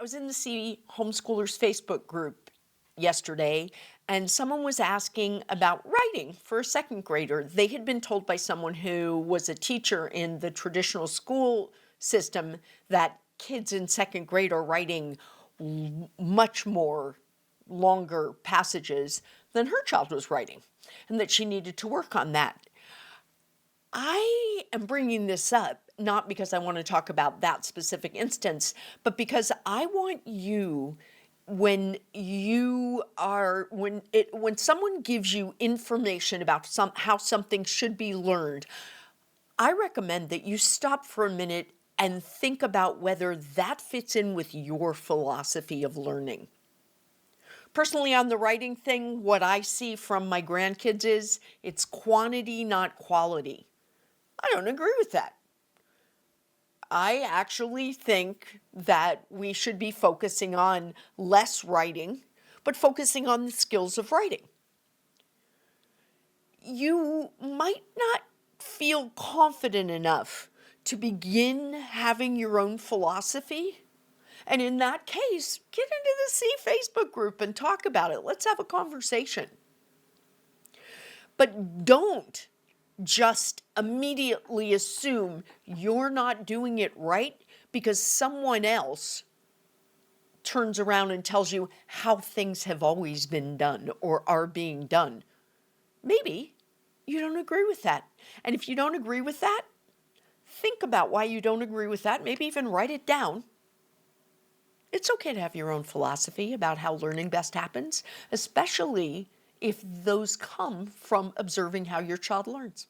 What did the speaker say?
was in the Homeschoolers Facebook group yesterday, and someone was asking about writing for a second grader. They had been told by someone who was a teacher in the traditional school system that kids in second grade are writing much more longer passages than her child was writing, and that she needed to work on that. I am bringing this up not because I want to talk about that specific instance, but because I want you, when someone gives you information about how something should be learned, I recommend that you stop for a minute and think about whether that fits in with your philosophy of learning. Personally, on the writing thing, what I see from my grandkids is it's quantity, not quality. I don't agree with that. I actually think that we should be focusing on less writing, but focusing on the skills of writing. You might not feel confident enough to begin having your own philosophy. And in that case, get into the C Facebook group and talk about it. Let's have a conversation. But don't just immediately assume you're not doing it right because someone else turns around and tells you how things have always been done or are being done. Maybe you don't agree with that. And if you don't agree with that, think about why you don't agree with that. Maybe even write it down. It's okay to have your own philosophy about how learning best happens, especially if those come from observing how your child learns.